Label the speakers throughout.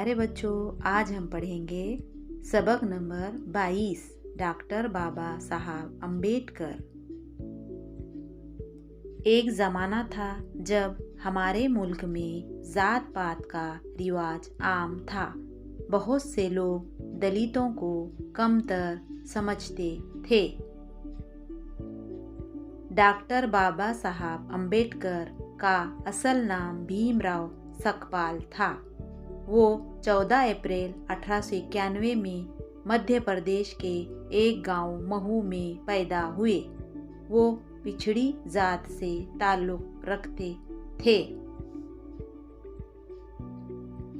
Speaker 1: प्यारे बच्चों, आज हम पढ़ेंगे सबक नंबर 22 डॉक्टर बाबा साहब अम्बेडकर। एक ज़माना था जब हमारे मुल्क में जात पात का रिवाज आम था। बहुत से लोग दलितों को कमतर समझते थे। डॉक्टर बाबा साहब अम्बेडकर का असल नाम भीमराव सकपाल था। वो 14 अप्रैल 1891 में मध्य प्रदेश के एक गांव महू में पैदा हुए। वो पिछड़ी जात से ताल्लुक़ रखते थे।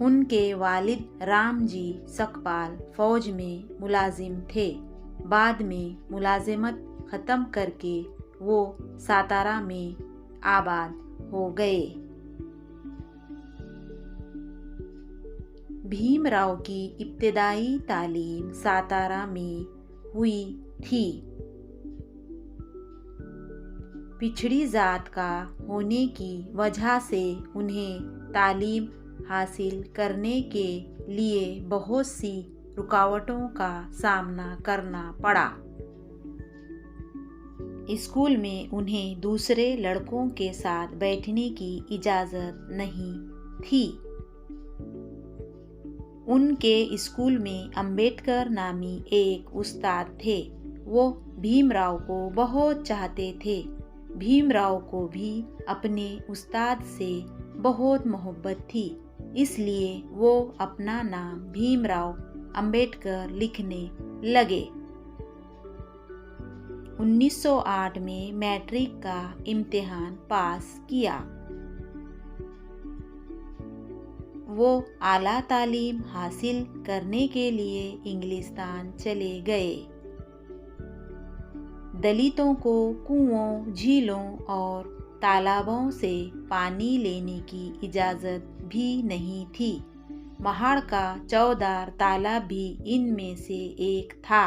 Speaker 1: उनके वालिद रामजी सकपाल फौज में मुलाजिम थे। बाद में मुलाजिमत ख़त्म करके वो सातारा में आबाद हो गए। भीमराव की इब्तिदाई तालीम सातारा में हुई थी। पिछड़ी जात का होने की वजह से उन्हें तालीम हासिल करने के लिए बहुत सी रुकावटों का सामना करना पड़ा। स्कूल में उन्हें दूसरे लड़कों के साथ बैठने की इजाज़त नहीं थी। उनके स्कूल में अम्बेडकर नामी एक उस्ताद थे। वो भीमराव को बहुत चाहते थे। भीमराव को भी अपने उस्ताद से बहुत मोहब्बत थी, इसलिए वो अपना नाम भीमराव अम्बेडकर लिखने लगे। 1908 में मैट्रिक का इम्तिहान पास किया। वो आला तालीम हासिल करने के लिए इंग्लिस्तान चले गए। दलितों को कुओं, झीलों और तालाबों से पानी लेने की इजाज़त भी नहीं थी। महाड़ का चौदार तालाब भी इनमें से एक था।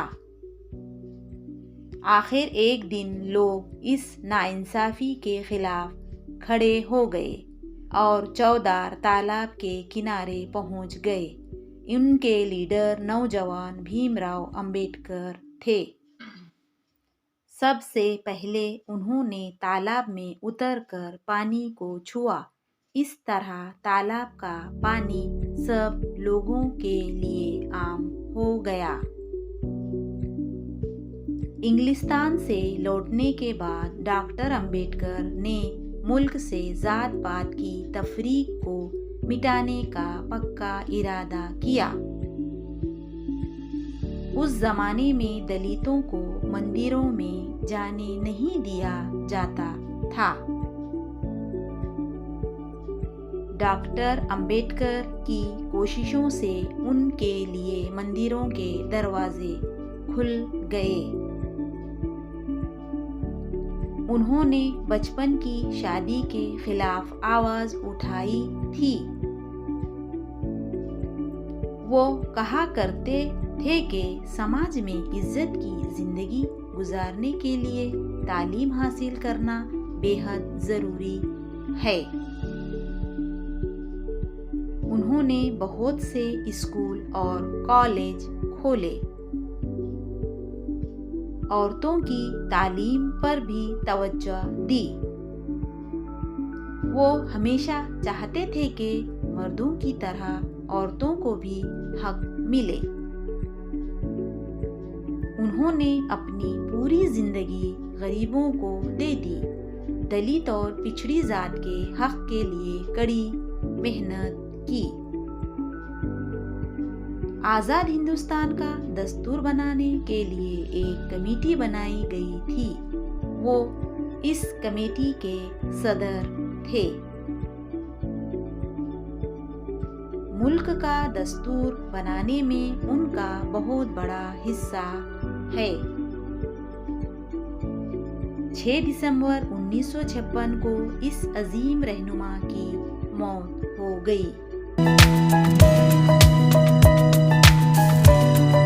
Speaker 1: आखिर एक दिन लोग इस नाइंसाफ़ी के खिलाफ खड़े हो गए और चौदार तालाब के किनारे पहुंच गए। उनके लीडर नौजवान भीमराव अम्बेडकर थे। सबसे पहले उन्होंने तालाब में उतरकर पानी को छुआ। इस तरह तालाब का पानी सब लोगों के लिए आम हो गया। इंग्लिस्तान से लौटने के बाद डॉक्टर अम्बेडकर ने मुल्क से जात पात की तफरीक को मिटाने का पक्का इरादा किया। उस जमाने में दलितों को मंदिरों में जाने नहीं दिया जाता था। डॉक्टर अम्बेडकर की कोशिशों से उनके लिए मंदिरों के दरवाजे खुल गए। उन्होंने बचपन की शादी के खिलाफ आवाज उठाई थी। वो कहा करते थे कि समाज में इज्जत की जिंदगी गुजारने के लिए तालीम हासिल करना बेहद ज़रूरी है। उन्होंने बहुत से स्कूल और कॉलेज खोले। औरतों की तालीम पर भी तवज्जो दी। वो हमेशा चाहते थे कि मर्दों की तरह औरतों को भी हक मिले। उन्होंने अपनी पूरी जिंदगी गरीबों को दे दी। दलित और पिछड़ी जात के हक के लिए कड़ी मेहनत की। आज़ाद हिंदुस्तान का दस्तूर बनाने के लिए एक कमेटी बनाई गई थी। वो इस कमेटी के सदर थे। मुल्क का दस्तूर बनाने में उनका बहुत बड़ा हिस्सा है। 6 दिसंबर 1956 को इस अजीम रहनुमा की मौत हो गई।